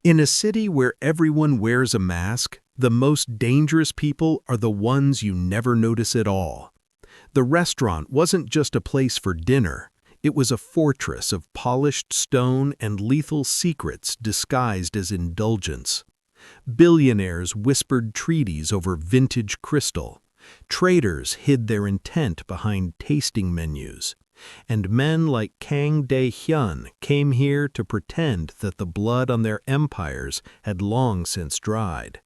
In a city where everyone wears a mask, the most dangerous people are the ones you never notice at all. The restaurant wasn't just a place for dinner. It was a fortress of polished stone and lethal secrets disguised as indulgence. Billionaires whispered treaties over vintage crystal. Traders hid their intent behind tasting menus. And men like Kang De-Hyun came here to pretend that the blood on their empires had long since dried.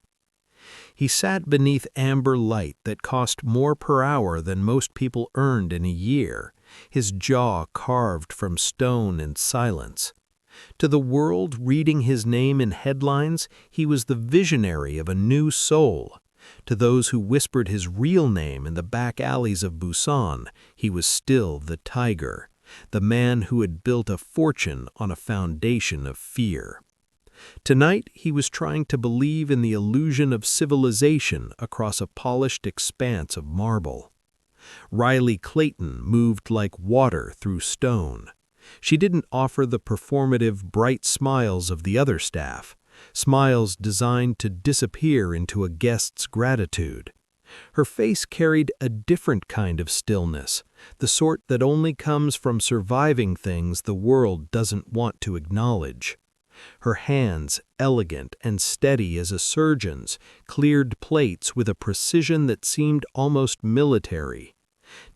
He sat beneath amber light that cost more per hour than most people earned in a year, his jaw carved from stone and silence. To the world reading his name in headlines, he was the visionary of a new soul. To those who whispered his real name in the back alleys of Busan, he was still the tiger, the man who had built a fortune on a foundation of fear. Tonight, he was trying to believe in the illusion of civilization across a polished expanse of marble. Riley Clayton moved like water through stone. She didn't offer the performative, bright smiles of the other staff, smiles designed to disappear into a guest's gratitude. Her face carried a different kind of stillness, the sort that only comes from surviving things the world doesn't want to acknowledge. Her hands, elegant and steady as a surgeon's, cleared plates with a precision that seemed almost military.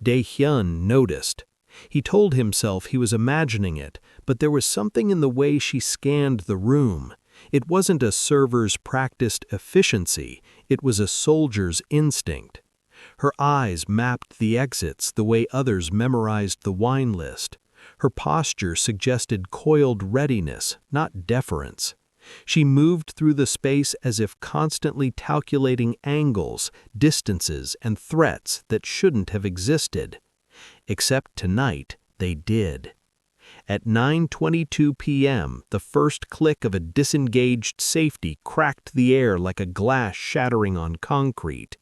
De-Hyun noticed. He told himself he was imagining it, but there was something in the way she scanned the room. It wasn't a server's practiced efficiency, it was a soldier's instinct. Her eyes mapped the exits the way others memorized the wine list. Her posture suggested coiled readiness, not deference. She moved through the space as if constantly calculating angles, distances, and threats that shouldn't have existed. Except tonight, they did. At 9:22 p.m., the first click of a disengaged safety cracked the air like a glass shattering on concrete.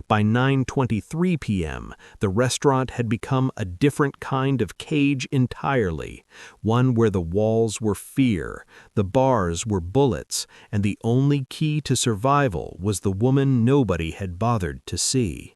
By 9:23 p.m., the restaurant had become a different kind of cage entirely, one where the walls were fear, the bars were bullets, and the only key to survival was the woman nobody had bothered to see.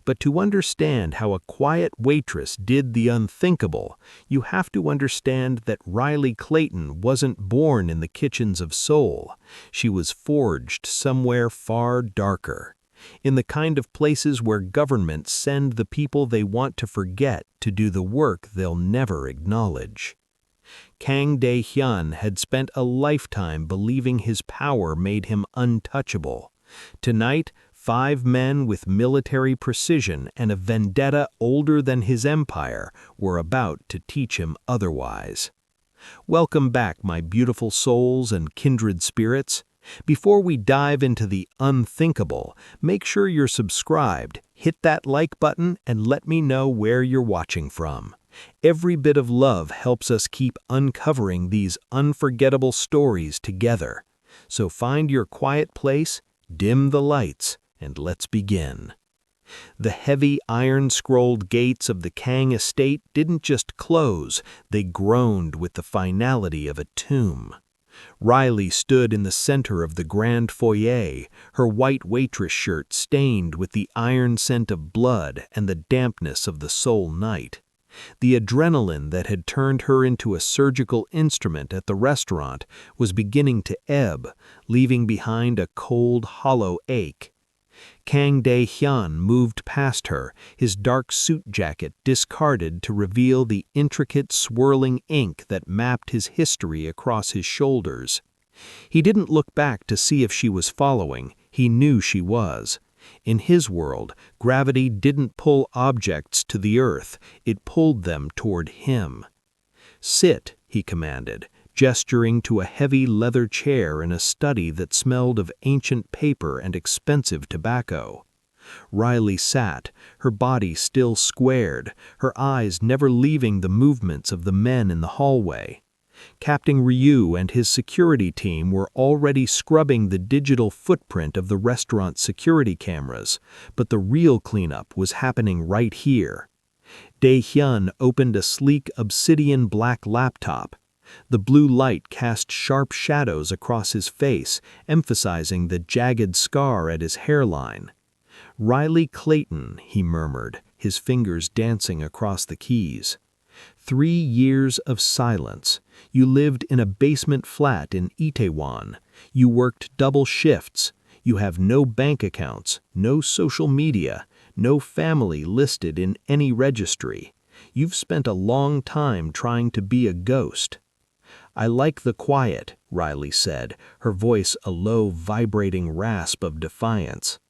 But to understand how a quiet waitress did the unthinkable, you have to understand that Riley Clayton wasn't born in the kitchens of Seoul. She was forged somewhere far darker, in the kind of places where governments send the people they want to forget to do the work they'll never acknowledge. Kang De-Hyun had spent a lifetime believing his power made him untouchable. Tonight, 5 men with military precision and a vendetta older than his empire were about to teach him otherwise. Welcome back, my beautiful souls and kindred spirits. Before we dive into the unthinkable, make sure you're subscribed, hit that like button, and let me know where you're watching from. Every bit of love helps us keep uncovering these unforgettable stories together. So find your quiet place, dim the lights, and let's begin. The heavy iron-scrolled gates of the Kang estate didn't just close, they groaned with the finality of a tomb. Riley stood in the center of the grand foyer, her white waitress shirt stained with the iron scent of blood and the dampness of the Seoul night. The adrenaline that had turned her into a surgical instrument at the restaurant was beginning to ebb, leaving behind a cold, hollow ache. Kang De-Hyun moved past her, his dark suit jacket discarded to reveal the intricate swirling ink that mapped his history across his shoulders. He didn't look back to see if she was following, he knew she was. In his world, gravity didn't pull objects to the earth, it pulled them toward him. "Sit," he commanded, gesturing to a heavy leather chair in a study that smelled of ancient paper and expensive tobacco. Riley sat, her body still squared, her eyes never leaving the movements of the men in the hallway. Captain Ryu and his security team were already scrubbing the digital footprint of the restaurant's security cameras, but the real cleanup was happening right here. De-Hyun opened a sleek obsidian black laptop. The blue light cast sharp shadows across his face, emphasizing the jagged scar at his hairline. "Riley Clayton," he murmured, his fingers dancing across the keys. 3 years of silence. You lived in a basement flat in Itaewon. You worked double shifts. You have no bank accounts, no social media, no family listed in any registry. You've spent a long time trying to be a ghost. "I like the quiet," Riley said, her voice a low, vibrating rasp of defiance.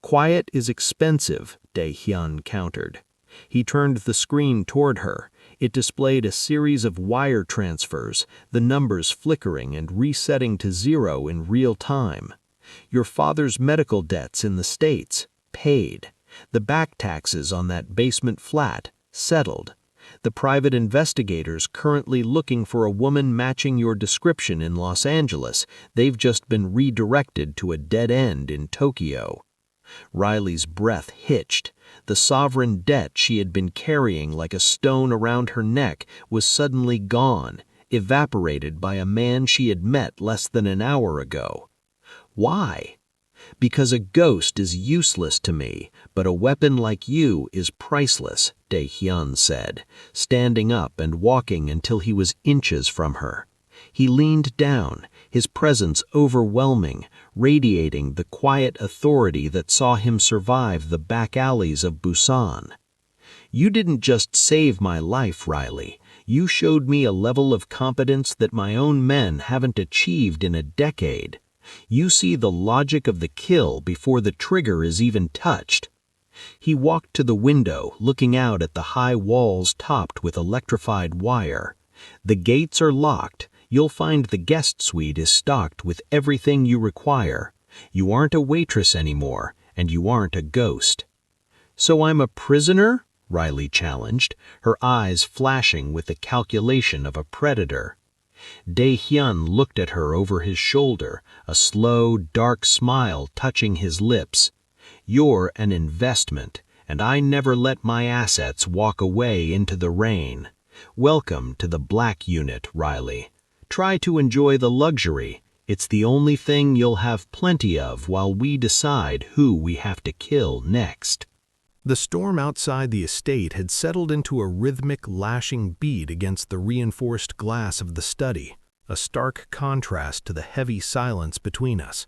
"Quiet is expensive," De-Hyun countered. He turned the screen toward her. It displayed a series of wire transfers, the numbers flickering and resetting to 0 in real time. "Your father's medical debts in the States, paid. The back taxes on that basement flat, settled. The private investigators currently looking for a woman matching your description in Los Angeles, they've just been redirected to a dead end in Tokyo." Riley's breath hitched. The sovereign debt she had been carrying like a stone around her neck was suddenly gone, evaporated by a man she had met less than an hour ago. "Why?" "Because a ghost is useless to me, but a weapon like you is priceless," De-Hyun said, standing up and walking until he was inches from her. He leaned down, his presence overwhelming, radiating the quiet authority that saw him survive the back alleys of Busan. "You didn't just save my life, Riley. You showed me a level of competence that my own men haven't achieved in a decade. You see the logic of the kill before the trigger is even touched." He walked to the window, looking out at the high walls topped with electrified wire. "The gates are locked. You'll find the guest suite is stocked with everything you require. You aren't a waitress anymore, and you aren't a ghost." "So I'm a prisoner?" Riley challenged, her eyes flashing with the calculation of a predator. De-Hyun looked at her over his shoulder, a slow, dark smile touching his lips. "You're an investment, and I never let my assets walk away into the rain. Welcome to the Black Unit, Riley. Try to enjoy the luxury. It's the only thing you'll have plenty of while we decide who we have to kill next." The storm outside the estate had settled into a rhythmic, lashing beat against the reinforced glass of the study, a stark contrast to the heavy silence between us.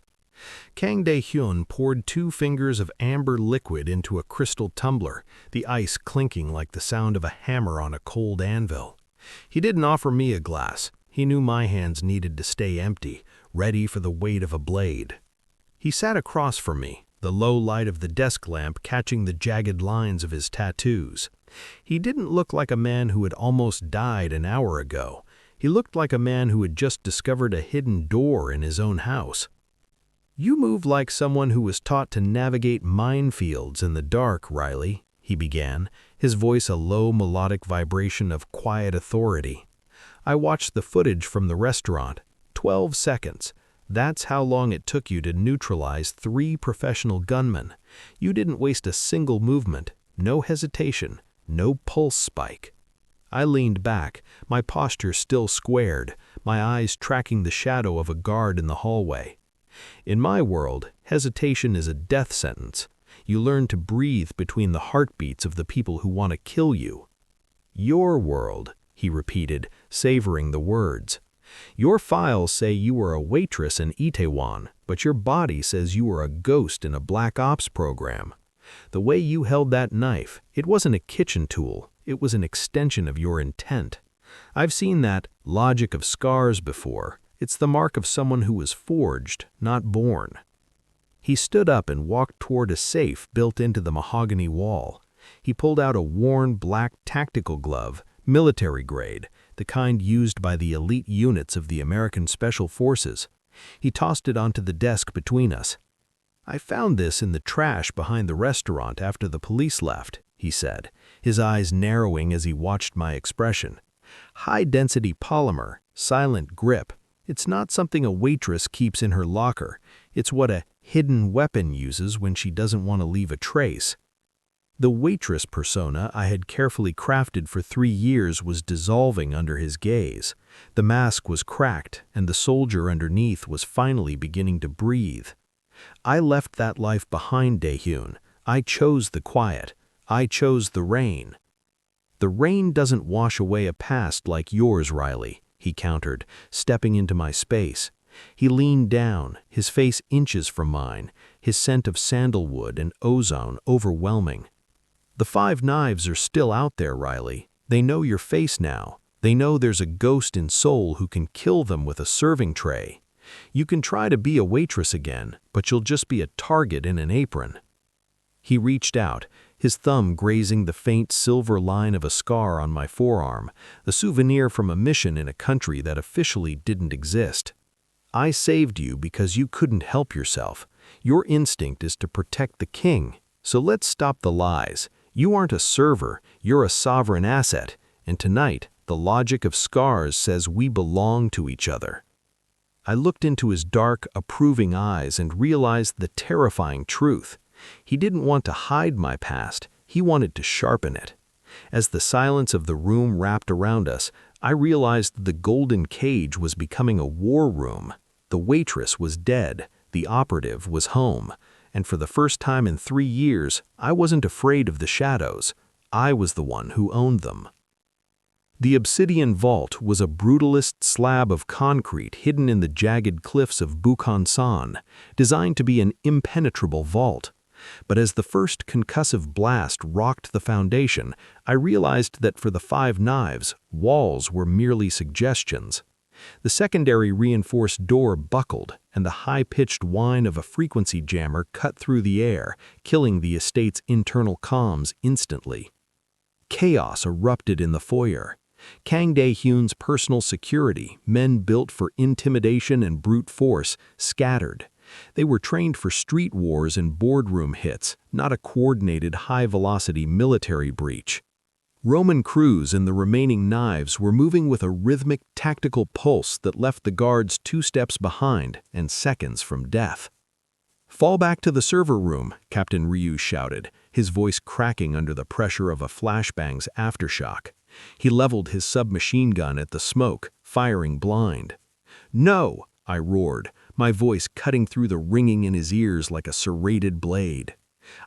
Kang De-Hyun poured 2 fingers of amber liquid into a crystal tumbler, the ice clinking like the sound of a hammer on a cold anvil. He didn't offer me a glass. He knew my hands needed to stay empty, ready for the weight of a blade. He sat across from me, the low light of the desk lamp catching the jagged lines of his tattoos. He didn't look like a man who had almost died an hour ago. He looked like a man who had just discovered a hidden door in his own house. "You move like someone who was taught to navigate minefields in the dark, Riley," he began, his voice a low melodic vibration of quiet authority. "I watched the footage from the restaurant. 12 seconds. That's how long it took you to neutralize 3 professional gunmen. You didn't waste a single movement, no hesitation, no pulse spike." I leaned back, my posture still squared, my eyes tracking the shadow of a guard in the hallway. "In my world, hesitation is a death sentence. You learn to breathe between the heartbeats of the people who want to kill you." "Your world," he repeated, savoring the words. "Your files say you were a waitress in Itaewon, but your body says you were a ghost in a black ops program. The way you held that knife, it wasn't a kitchen tool, it was an extension of your intent. I've seen that logic of scars before. It's the mark of someone who was forged, not born." He stood up and walked toward a safe built into the mahogany wall. He pulled out a worn black tactical glove, military grade, the kind used by the elite units of the American Special Forces. He tossed it onto the desk between us. "I found this in the trash behind the restaurant after the police left," he said, his eyes narrowing as he watched my expression. "High-density polymer, silent grip. It's not something a waitress keeps in her locker. It's what a hidden weapon uses when she doesn't want to leave a trace." The waitress persona I had carefully crafted for 3 years was dissolving under his gaze. The mask was cracked, and the soldier underneath was finally beginning to breathe. I left that life behind, De-Hyun. I chose the quiet. I chose the rain. The rain doesn't wash away a past like yours, Riley, he countered, stepping into my space. He leaned down, his face inches from mine, his scent of sandalwood and ozone overwhelming. The 5 knives are still out there, Riley. They know your face now. They know there's a ghost in Seoul who can kill them with a serving tray. You can try to be a waitress again, but you'll just be a target in an apron. He reached out, his thumb grazing the faint silver line of a scar on my forearm, a souvenir from a mission in a country that officially didn't exist. I saved you because you couldn't help yourself. Your instinct is to protect the king. So let's stop the lies. You aren't a server, you're a sovereign asset, and tonight, the logic of scars says we belong to each other. I looked into his dark, approving eyes and realized the terrifying truth. He didn't want to hide my past, he wanted to sharpen it. As the silence of the room wrapped around us, I realized the golden cage was becoming a war room. The waitress was dead, the operative was home, and for the first time in 3 years, I wasn't afraid of the shadows. I was the one who owned them. The obsidian vault was a brutalist slab of concrete hidden in the jagged cliffs of Bukhansan, designed to be an impenetrable vault. But as the first concussive blast rocked the foundation, I realized that for the 5 knives, walls were merely suggestions. The secondary reinforced door buckled, and the high-pitched whine of a frequency jammer cut through the air, killing the estate's internal comms instantly. Chaos erupted in the foyer. Kang De-Hyun's personal security, men built for intimidation and brute force, scattered. They were trained for street wars and boardroom hits, not a coordinated high-velocity military breach. Roman crews and the remaining knives were moving with a rhythmic, tactical pulse that left the guards 2 steps behind and seconds from death. "Fall back to the server room," Captain Ryu shouted, his voice cracking under the pressure of a flashbang's aftershock. He leveled his submachine gun at the smoke, firing blind. "No!" I roared, my voice cutting through the ringing in his ears like a serrated blade.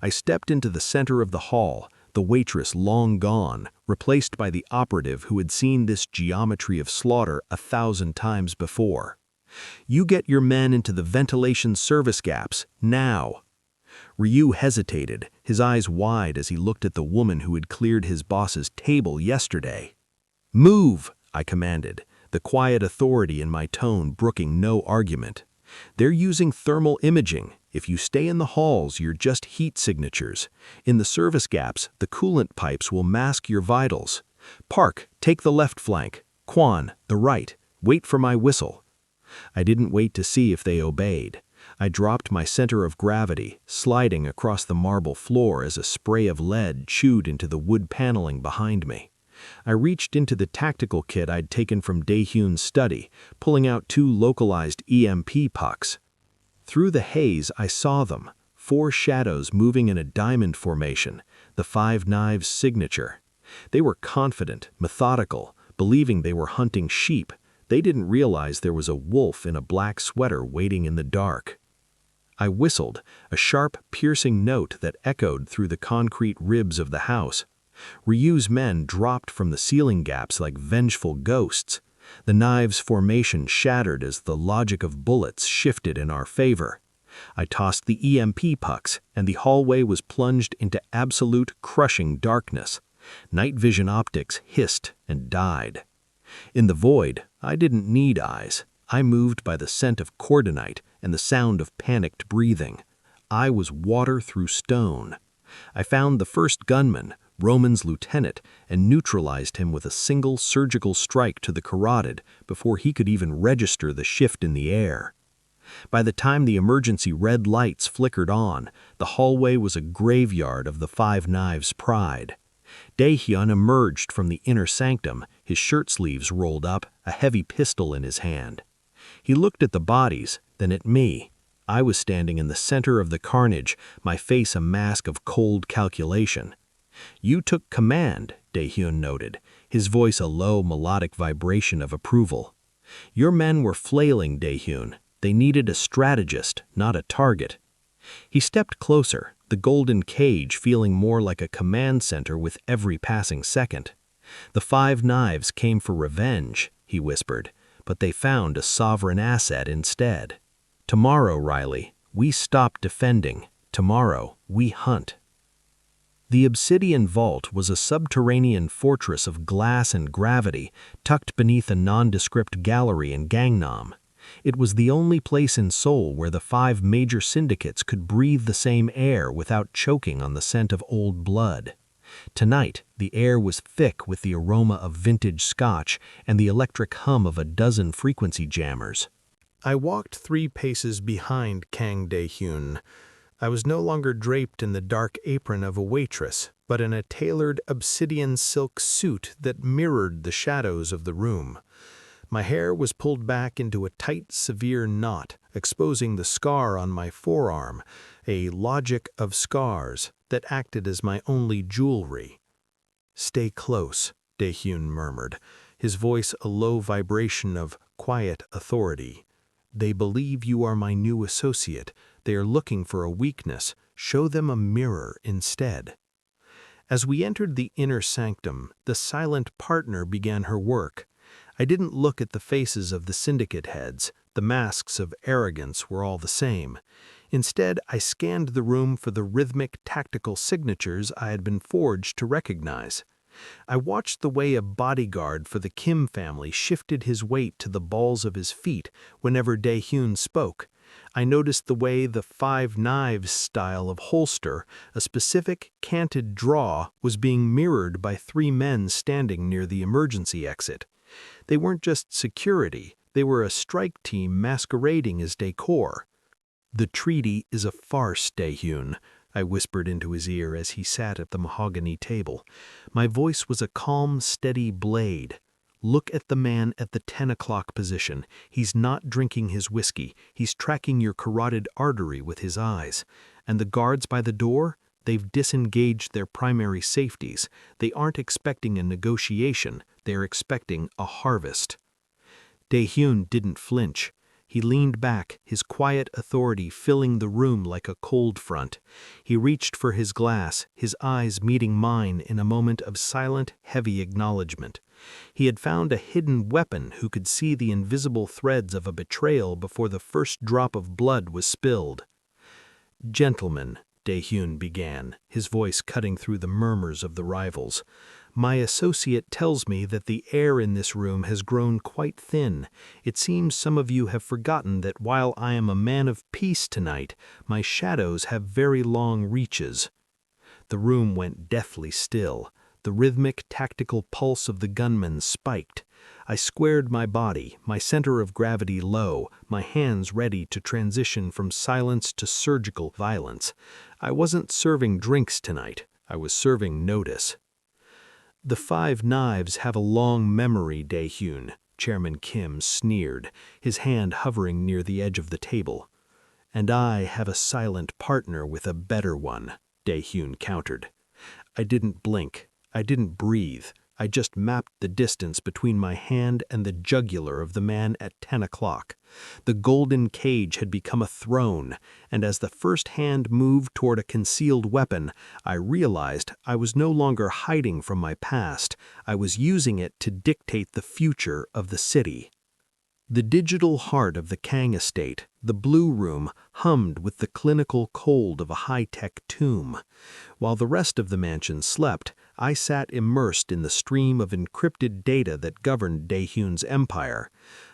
I stepped into the center of the hall, the waitress long gone, replaced by the operative who had seen this geometry of slaughter 1,000 times before. "You get your men into the ventilation service gaps, now." Ryu hesitated, his eyes wide as he looked at the woman who had cleared his boss's table yesterday. "Move," I commanded, the quiet authority in my tone brooking no argument. "They're using thermal imaging. If you stay in the halls, you're just heat signatures. In the service gaps, the coolant pipes will mask your vitals. Park, take the left flank. Kwan, the right. Wait for my whistle." I didn't wait to see if they obeyed. I dropped my center of gravity, sliding across the marble floor as a spray of lead chewed into the wood paneling behind me. I reached into the tactical kit I'd taken from De-Hyun's study, pulling out 2 localized EMP pucks. Through the haze, I saw them, 4 shadows moving in a diamond formation, the 5 knives signature. They were confident, methodical, believing they were hunting sheep. They didn't realize there was a wolf in a black sweater waiting in the dark. I whistled, a sharp, piercing note that echoed through the concrete ribs of the house. Ryu's men dropped from the ceiling gaps like vengeful ghosts. The knives' formation shattered as the logic of bullets shifted in our favor. I tossed the EMP pucks, and the hallway was plunged into absolute, crushing darkness. Night vision optics hissed and died. In the void, I didn't need eyes. I moved by the scent of cordonite and the sound of panicked breathing. I was water through stone. I found the first gunman, Roman's lieutenant, and neutralized him with a single surgical strike to the carotid before he could even register the shift in the air. By the time the emergency red lights flickered on, the hallway was a graveyard of the 5 knives' pride. De-Hyun emerged from the inner sanctum, his shirt sleeves rolled up, a heavy pistol in his hand. He looked at the bodies, then at me. I was standing in the center of the carnage, my face a mask of cold calculation. "You took command," De-Hyun noted, his voice a low, melodic vibration of approval. "Your men were flailing, De-Hyun. They needed a strategist, not a target." He stepped closer, the golden cage feeling more like a command center with every passing second. "The Five Knives came for revenge," he whispered, "but they found a sovereign asset instead. Tomorrow, Riley, we stop defending. Tomorrow, we hunt." The Obsidian Vault was a subterranean fortress of glass and gravity tucked beneath a nondescript gallery in Gangnam. It was the only place in Seoul where the 5 major syndicates could breathe the same air without choking on the scent of old blood. Tonight, the air was thick with the aroma of vintage scotch and the electric hum of a dozen frequency jammers. I walked 3 paces behind Kang De-Hyun. I was no longer draped in the dark apron of a waitress, but in a tailored obsidian silk suit that mirrored the shadows of the room. My hair was pulled back into a tight, severe knot, exposing the scar on my forearm, a logic of scars that acted as my only jewelry. "Stay close," De-Hyun murmured, his voice a low vibration of quiet authority. "They believe you are my new associate. They are looking for a weakness. Show them a mirror instead." As we entered the inner sanctum, the silent partner began her work. I didn't look at the faces of the syndicate heads. The masks of arrogance were all the same. Instead, I scanned the room for the rhythmic, tactical signatures I had been forged to recognize. I watched the way a bodyguard for the Kim family shifted his weight to the balls of his feet whenever De-Hyun spoke. I noticed the way the 5 Knives style of holster, a specific canted draw, was being mirrored by 3 men standing near the emergency exit. They weren't just security, they were a strike team masquerading as decor. "The treaty is a farce, De-Hyun," I whispered into his ear as he sat at the mahogany table. My voice was a calm, steady blade. "Look at the man at the 10 o'clock position. He's not drinking his whiskey. He's tracking your carotid artery with his eyes. And the guards by the door? They've disengaged their primary safeties. They aren't expecting a negotiation. They're expecting a harvest." De-Hyun didn't flinch. He leaned back, his quiet authority filling the room like a cold front. He reached for his glass, his eyes meeting mine in a moment of silent, heavy acknowledgement. He had found a hidden weapon who could see the invisible threads of a betrayal before the first drop of blood was spilled. "Gentlemen," De-Hyun began, his voice cutting through the murmurs of the rivals, "my associate tells me that the air in this room has grown quite thin. It seems some of you have forgotten that while I am a man of peace tonight, my shadows have very long reaches." The room went deathly still. The rhythmic, tactical pulse of the gunmen spiked. I squared my body, my center of gravity low, my hands ready to transition from silence to surgical violence. I wasn't serving drinks tonight. I was serving notice. "The 5 Knives have a long memory, De-Hyun," Chairman Kim sneered, his hand hovering near the edge of the table. "And I have a silent partner with a better one," De-Hyun countered. I didn't blink. I didn't breathe. I just mapped the distance between my hand and the jugular of the man at 10 o'clock. The golden cage had become a throne, and as the first hand moved toward a concealed weapon, I realized I was no longer hiding from my past. I was using it to dictate the future of the city. The digital heart of the Kang estate, the Blue Room, hummed with the clinical cold of a high-tech tomb. While the rest of the mansion slept, I sat immersed in the stream of encrypted data that governed De-Hyun's empire.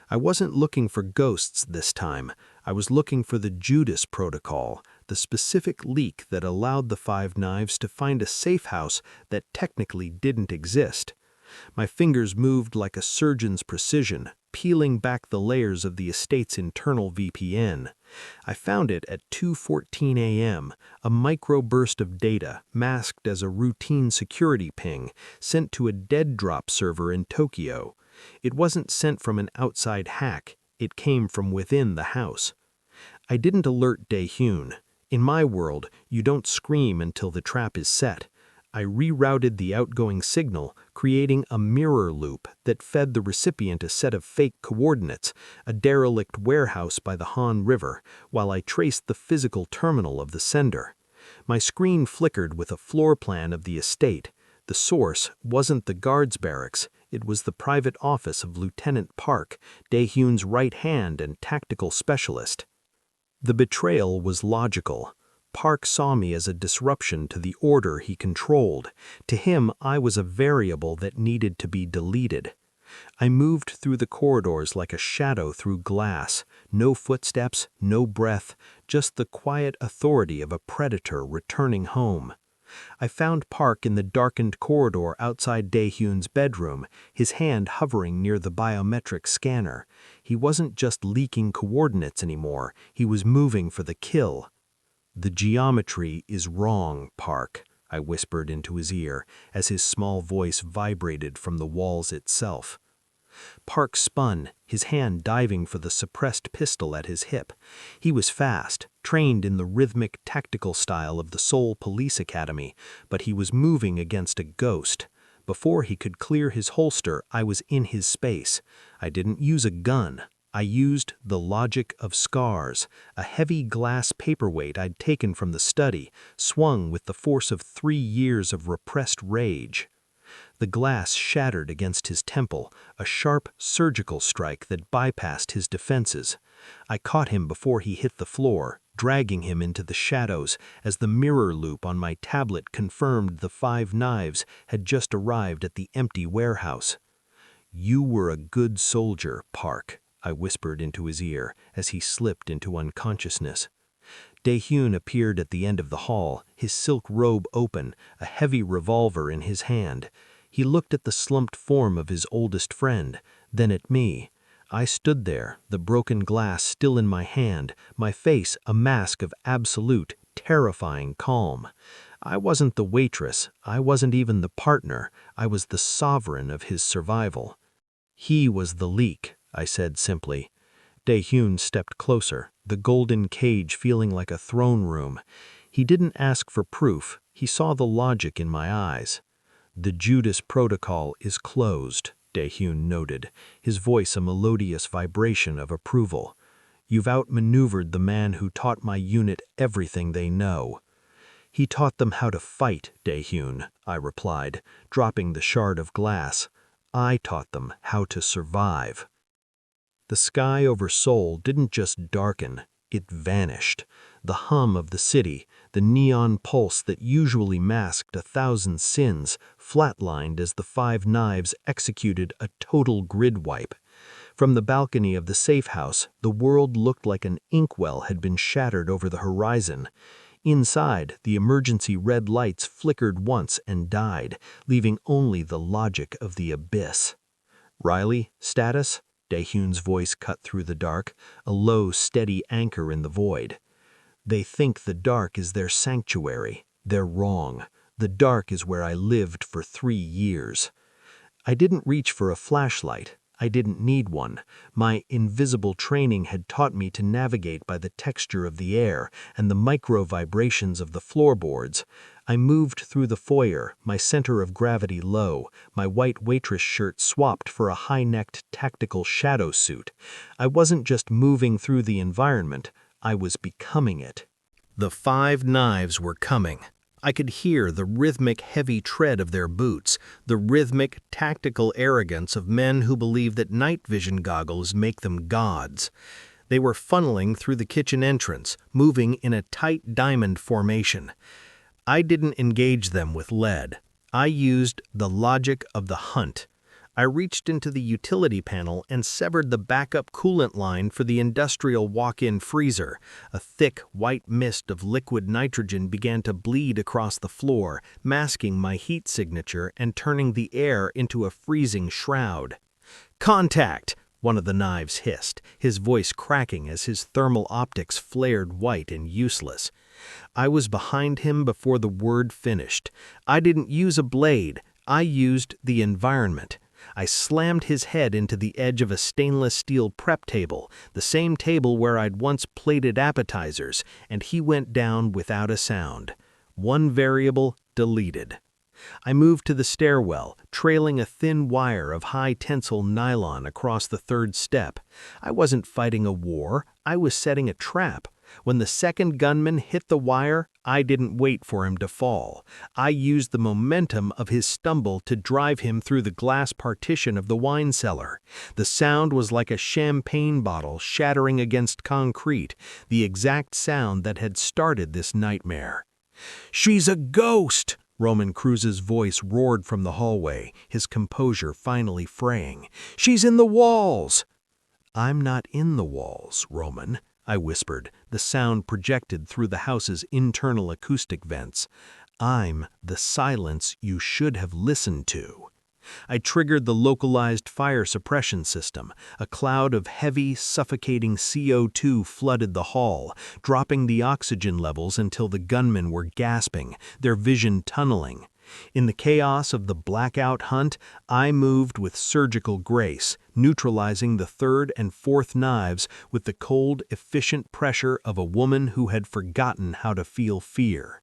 I wasn't looking for ghosts this time. I was looking for the Judas Protocol, the specific leak that allowed the 5 Knives to find a safe house that technically didn't exist. My fingers moved like a surgeon's precision, peeling back the layers of the estate's internal VPN. I found it at 2:14 a.m., a microburst of data masked as a routine security ping sent to a dead drop server in Tokyo. It wasn't sent from an outside hack, it came from within the house. I didn't alert De-Hyun. In my world, you don't scream until the trap is set. I rerouted the outgoing signal, creating a mirror loop that fed the recipient a set of fake coordinates, a derelict warehouse by the Han River, while I traced the physical terminal of the sender. My screen flickered with a floor plan of the estate. The source wasn't the guards' barracks, it was the private office of Lieutenant Park, De-Hyun's right hand and tactical specialist. The betrayal was logical. Park saw me as a disruption to the order he controlled. To him, I was a variable that needed to be deleted. I moved through the corridors like a shadow through glass. No footsteps, no breath, just the quiet authority of a predator returning home. I found Park in the darkened corridor outside De-Hyun's bedroom, his hand hovering near the biometric scanner. He wasn't just leaking coordinates anymore, he was moving for the kill. "The geometry is wrong, Park," I whispered into his ear as his small voice vibrated from the walls itself. Park spun, his hand diving for the suppressed pistol at his hip. He was fast, trained in the rhythmic tactical style of the Seoul Police Academy, but he was moving against a ghost. Before he could clear his holster, I was in his space. I didn't use a gun. I used the logic of scars, a heavy glass paperweight I'd taken from the study, swung with the force of 3 years of repressed rage. The glass shattered against his temple, a sharp surgical strike that bypassed his defenses. I caught him before he hit the floor, dragging him into the shadows as the mirror loop on my tablet confirmed the 5 knives had just arrived at the empty warehouse. "You were a good soldier, Park," I whispered into his ear as he slipped into unconsciousness. De-Hyun appeared at the end of the hall, his silk robe open, a heavy revolver in his hand. He looked at the slumped form of his oldest friend, then at me. I stood there, the broken glass still in my hand, my face a mask of absolute, terrifying calm. I wasn't the waitress, I wasn't even the partner, I was the sovereign of his survival. "He was the leak," I said simply. De-Hyun stepped closer, the golden cage feeling like a throne room. He didn't ask for proof, he saw the logic in my eyes. "The Judas protocol is closed," De-Hyun noted, his voice a melodious vibration of approval. "You've outmaneuvered the man who taught my unit everything they know." "He taught them how to fight, De-Hyun," I replied, dropping the shard of glass. "I taught them how to survive." The sky over Seoul didn't just darken, it vanished. The hum of the city, the neon pulse that usually masked 1,000 sins, flatlined as the 5 knives executed a total grid wipe. From the balcony of the safe house, the world looked like an inkwell had been shattered over the horizon. Inside, the emergency red lights flickered once and died, leaving only the logic of the abyss. "Riley, status?" De-Hyun's voice cut through the dark, a low, steady anchor in the void. "They think the dark is their sanctuary. They're wrong. The dark is where I lived for 3 years." I didn't reach for a flashlight. I didn't need one. My invisible training had taught me to navigate by the texture of the air and the micro vibrations of the floorboards. I moved through the foyer, my center of gravity low, my white waitress shirt swapped for a high-necked tactical shadow suit. I wasn't just moving through the environment, I was becoming it. The 5 knives were coming. I could hear the rhythmic heavy tread of their boots, the rhythmic tactical arrogance of men who believe that night vision goggles make them gods. They were funneling through the kitchen entrance, moving in a tight diamond formation. I didn't engage them with lead. I used the logic of the hunt. I reached into the utility panel and severed the backup coolant line for the industrial walk-in freezer. A thick, white mist of liquid nitrogen began to bleed across the floor, masking my heat signature and turning the air into a freezing shroud. "Contact!" one of the knives hissed, his voice cracking as his thermal optics flared white and useless. I was behind him before the word finished. I didn't use a blade. I used the environment. I slammed his head into the edge of a stainless steel prep table, the same table where I'd once plated appetizers, and he went down without a sound. 1 variable deleted. I moved to the stairwell, trailing a thin wire of high-tensile nylon across the third step. I wasn't fighting a war, I was setting a trap. When the second gunman hit the wire, I didn't wait for him to fall. I used the momentum of his stumble to drive him through the glass partition of the wine cellar. The sound was like a champagne bottle shattering against concrete, the exact sound that had started this nightmare. "She's a ghost!" Roman Cruz's voice roared from the hallway, his composure finally fraying. "She's in the walls!" "I'm not in the walls, Roman," I whispered, the sound projected through the house's internal acoustic vents. "I'm the silence you should have listened to." I triggered the localized fire suppression system. A cloud of heavy, suffocating CO2 flooded the hall, dropping the oxygen levels until the gunmen were gasping, their vision tunneling. In the chaos of the blackout hunt, I moved with surgical grace, neutralizing the third and fourth knives with the cold, efficient pressure of a woman who had forgotten how to feel fear.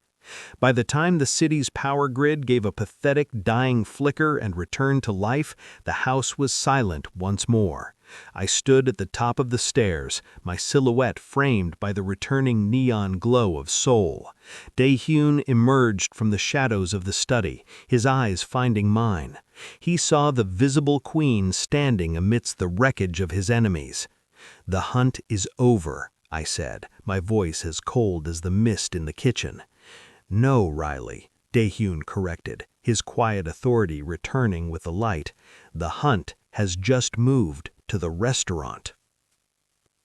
By the time the city's power grid gave a pathetic, dying flicker and returned to life, the house was silent once more. I stood at the top of the stairs, my silhouette framed by the returning neon glow of Seoul. De-Hyun emerged from the shadows of the study, his eyes finding mine. He saw the visible queen standing amidst the wreckage of his enemies. "The hunt is over," I said, my voice as cold as the mist in the kitchen. "No, Riley," De-Hyun corrected, his quiet authority returning with the light. "The hunt has just moved to the restaurant."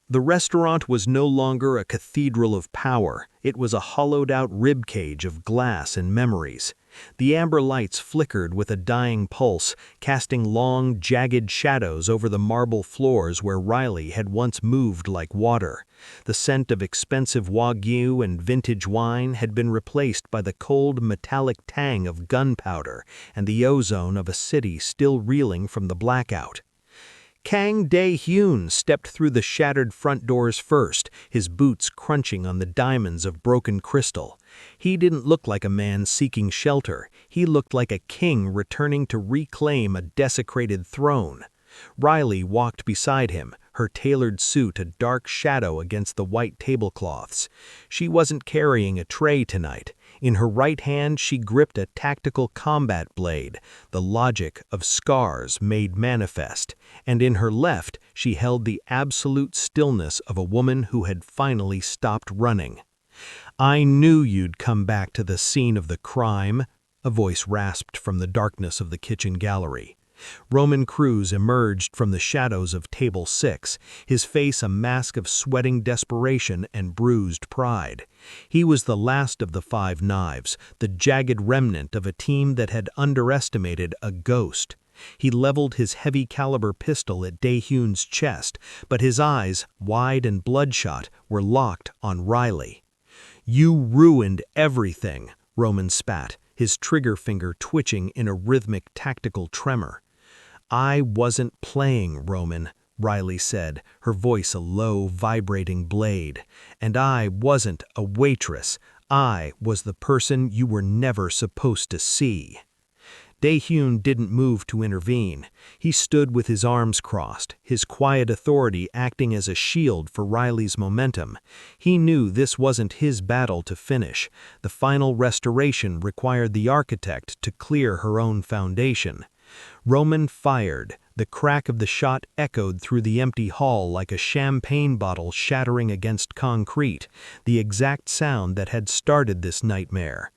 The restaurant was no longer a cathedral of power. It was a hollowed-out ribcage of glass and memories. The amber lights flickered with a dying pulse, casting long, jagged shadows over the marble floors where Riley had once moved like water. The scent of expensive wagyu and vintage wine had been replaced by the cold, metallic tang of gunpowder and the ozone of a city still reeling from the blackout. Kang De-Hyun stepped through the shattered front doors first, his boots crunching on the diamonds of broken crystal. He didn't look like a man seeking shelter. He looked like a king returning to reclaim a desecrated throne. Riley walked beside him, her tailored suit a dark shadow against the white tablecloths. She wasn't carrying a tray tonight. In her right hand she gripped a tactical combat blade, the logic of scars made manifest, and in her left she held the absolute stillness of a woman who had finally stopped running. "I knew you'd come back to the scene of the crime," a voice rasped from the darkness of the kitchen gallery. Roman Cruz emerged from the shadows of Table 6, his face a mask of sweating desperation and bruised pride. He was the last of the five knives, the jagged remnant of a team that had underestimated a ghost. He leveled his heavy-caliber pistol at De-Hyun's chest, but his eyes, wide and bloodshot, were locked on Riley. "You ruined everything," Roman spat, his trigger finger twitching in a rhythmic tactical tremor. "I wasn't playing, Roman," Riley said, her voice a low, vibrating blade. "And I wasn't a waitress. I was the person you were never supposed to see." De-Hyun didn't move to intervene. He stood with his arms crossed, his quiet authority acting as a shield for Riley's momentum. He knew this wasn't his battle to finish. The final restoration required the architect to clear her own foundation. Roman fired. The crack of the shot echoed through the empty hall like a champagne bottle shattering against concrete, the exact sound that had started this nightmare.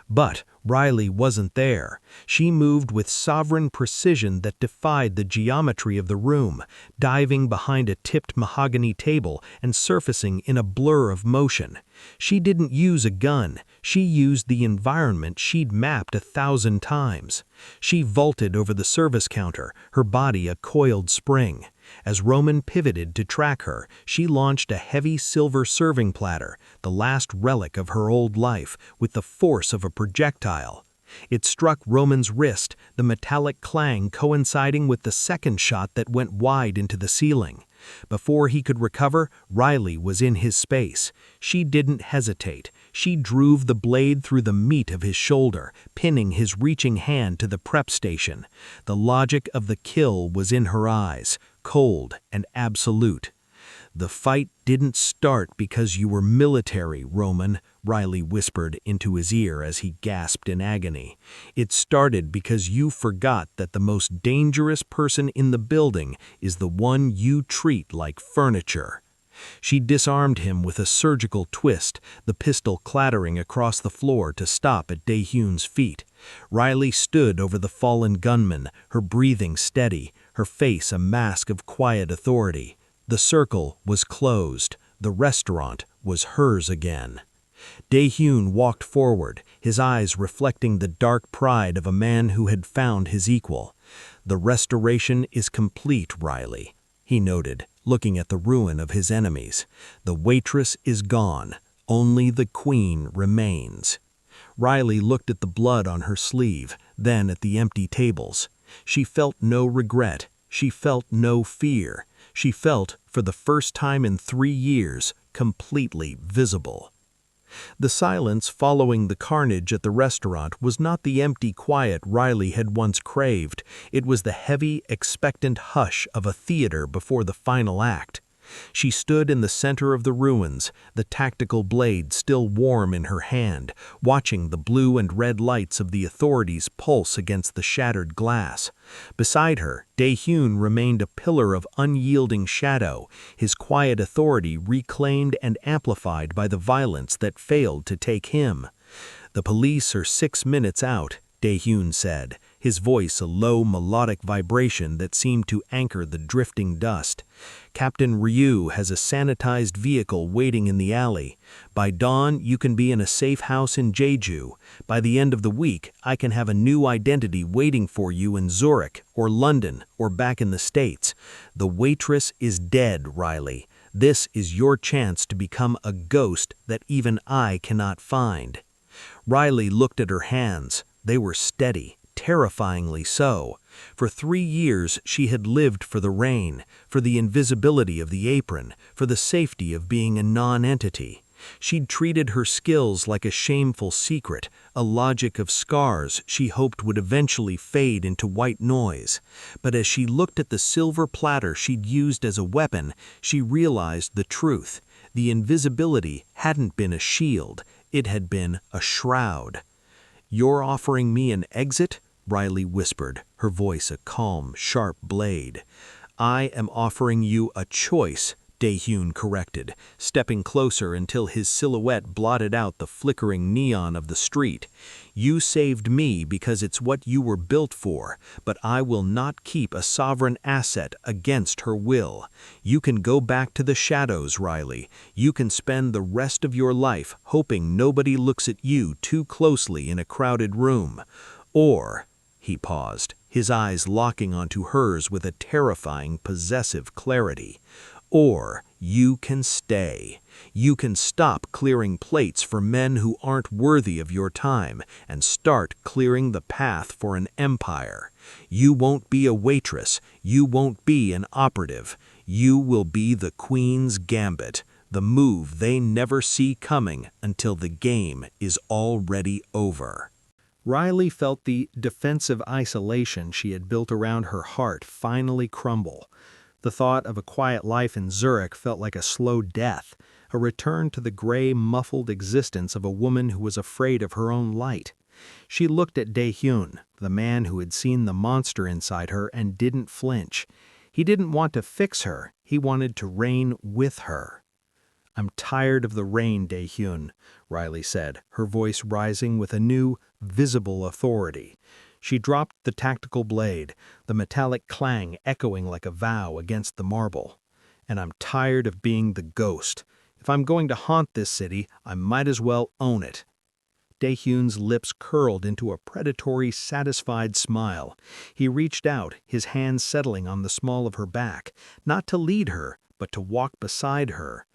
But Riley wasn't there. She moved with sovereign precision that defied the geometry of the room, diving behind a tipped mahogany table and surfacing in a blur of motion. She didn't use a gun. She used the environment she'd mapped 1,000 times. She vaulted over the service counter, her body a coiled spring. As Roman pivoted to track her, she launched a heavy silver serving platter, the last relic of her old life, with the force of a projectile. It struck Roman's wrist, the metallic clang coinciding with the second shot that went wide into the ceiling. Before he could recover, Riley was in his space. She didn't hesitate. She drove the blade through the meat of his shoulder, pinning his reaching hand to the prep station. The logic of the kill was in her eyes, cold and absolute. "The fight didn't start because you were military, Roman," Riley whispered into his ear as he gasped in agony. "It started because you forgot that the most dangerous person in the building is the one you treat like furniture." She disarmed him with a surgical twist, the pistol clattering across the floor to stop at De-Hyun's feet. Riley stood over the fallen gunman, her breathing steady, her face a mask of quiet authority. The circle was closed. The restaurant was hers again. De-Hyun walked forward, his eyes reflecting the dark pride of a man who had found his equal. "The restoration is complete, Riley," he noted, looking at the ruin of his enemies. "The waitress is gone. Only the queen remains." Riley looked at the blood on her sleeve, then at the empty tables. She felt no regret. She felt no fear. She felt, for the first time in 3 years, completely visible. The silence following the carnage at the restaurant was not the empty quiet Riley had once craved. It was the heavy, expectant hush of a theater before the final act. She stood in the center of the ruins, the tactical blade still warm in her hand, watching the blue and red lights of the authorities pulse against the shattered glass. Beside her, De-Hyun remained a pillar of unyielding shadow, his quiet authority reclaimed and amplified by the violence that failed to take him. "The police are 6 minutes out," De-Hyun said, his voice a low melodic vibration that seemed to anchor the drifting dust. "Captain Ryu has a sanitized vehicle waiting in the alley. By dawn, you can be in a safe house in Jeju. By the end of the week, I can have a new identity waiting for you in Zurich or London or back in the States. The waitress is dead, Riley. This is your chance to become a ghost that even I cannot find." Riley looked at her hands. They were steady, terrifyingly so. For 3 years she had lived for the rain, for the invisibility of the apron, for the safety of being a non-entity. She'd treated her skills like a shameful secret, a logic of scars she hoped would eventually fade into white noise. But as she looked at the silver platter she'd used as a weapon, she realized the truth. The invisibility hadn't been a shield, it had been a shroud. "You're offering me an exit?" Riley whispered, her voice a calm, sharp blade. "I am offering you a choice," De-Hyun corrected, stepping closer until his silhouette blotted out the flickering neon of the street. "You saved me because it's what you were built for, but I will not keep a sovereign asset against her will. You can go back to the shadows, Riley. You can spend the rest of your life hoping nobody looks at you too closely in a crowded room. Or," he paused, his eyes locking onto hers with a terrifying, possessive clarity, "or you can stay. You can stop clearing plates for men who aren't worthy of your time and start clearing the path for an empire. You won't be a waitress. You won't be an operative. You will be the Queen's Gambit, the move they never see coming until the game is already over." Riley felt the defensive isolation she had built around her heart finally crumble. The thought of a quiet life in Zurich felt like a slow death, a return to the gray, muffled existence of a woman who was afraid of her own light. She looked at De-Hyun, the man who had seen the monster inside her and didn't flinch. He didn't want to fix her, he wanted to reign with her. "I'm tired of the rain, De-Hyun," Riley said, her voice rising with a new, visible authority. She dropped the tactical blade, the metallic clang echoing like a vow against the marble. "And I'm tired of being the ghost. If I'm going to haunt this city, I might as well own it." De-Hyun's lips curled into a predatory, satisfied smile. He reached out, his hands settling on the small of her back, not to lead her, but to walk beside her.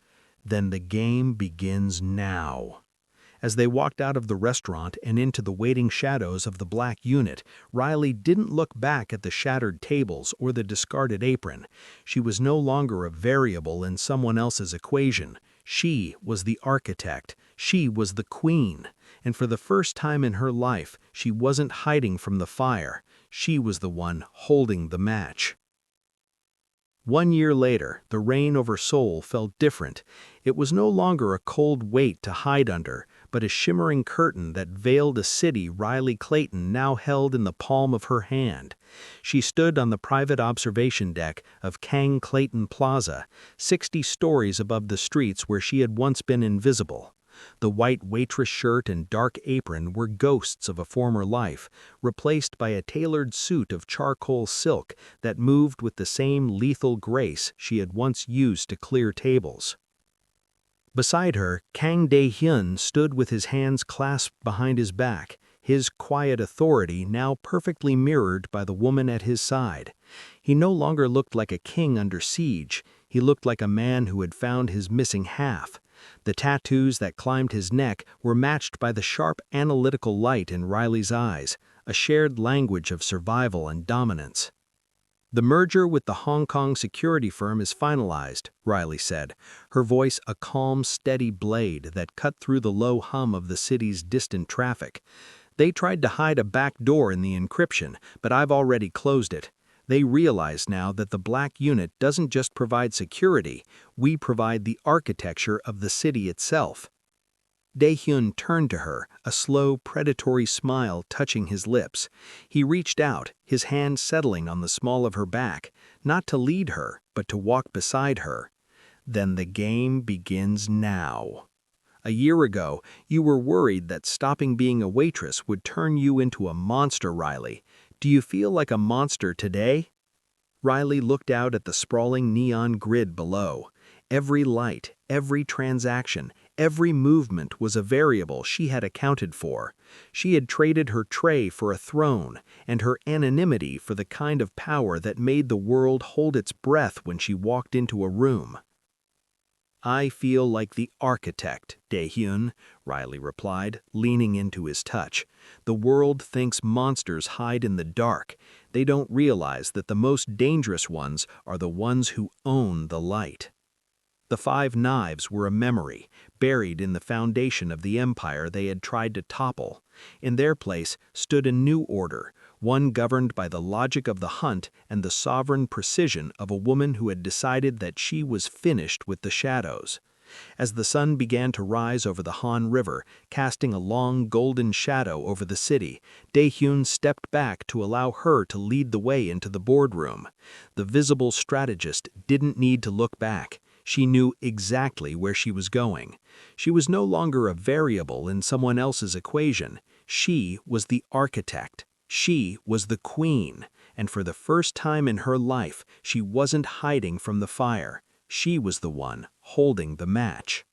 "Then the game begins now." As they walked out of the restaurant and into the waiting shadows of the black unit, Riley didn't look back at the shattered tables or the discarded apron. She was no longer a variable in someone else's equation. She was the architect. She was the queen, and for the first time in her life, she wasn't hiding from the fire. She was the one holding the match. 1 year later, the reign over Seoul felt different. It was no longer a cold weight to hide under, but a shimmering curtain that veiled a city Riley Clayton now held in the palm of her hand. She stood on the private observation deck of Kang Clayton Plaza, 60 stories above the streets where she had once been invisible. The white waitress shirt and dark apron were ghosts of a former life, replaced by a tailored suit of charcoal silk that moved with the same lethal grace she had once used to clear tables. Beside her, Kang De-Hyun stood with his hands clasped behind his back, his quiet authority now perfectly mirrored by the woman at his side. He no longer looked like a king under siege, he looked like a man who had found his missing half. The tattoos that climbed his neck were matched by the sharp analytical light in Riley's eyes, a shared language of survival and dominance. "The merger with the Hong Kong security firm is finalized," Riley said, her voice a calm, steady blade that cut through the low hum of the city's distant traffic. "They tried to hide a back door in the encryption, but I've already closed it. They realize now that the Black Unit doesn't just provide security, we provide the architecture of the city itself." De-Hyun turned to her, a slow, predatory smile touching his lips. He reached out, his hand settling on the small of her back, not to lead her, but to walk beside her. "Then the game begins now. A year ago, you were worried that stopping being a waitress would turn you into a monster, Riley. Do you feel like a monster today?" Riley looked out at the sprawling neon grid below. Every light, every transaction, every movement was a variable she had accounted for. She had traded her tray for a throne, and her anonymity for the kind of power that made the world hold its breath when she walked into a room. "I feel like the architect, De-Hyun," Riley replied, leaning into his touch. "The world thinks monsters hide in the dark. They don't realize that the most dangerous ones are the ones who own the light." The 5 knives were a memory, buried in the foundation of the empire they had tried to topple. In their place stood a new order, one governed by the logic of the hunt and the sovereign precision of a woman who had decided that she was finished with the shadows. As the sun began to rise over the Han River, casting a long golden shadow over the city, De-Hyun stepped back to allow her to lead the way into the boardroom. The visible strategist didn't need to look back. She knew exactly where she was going. She was no longer a variable in someone else's equation. She was the architect. She was the queen. And for the first time in her life, she wasn't hiding from the fire. She was the one holding the match.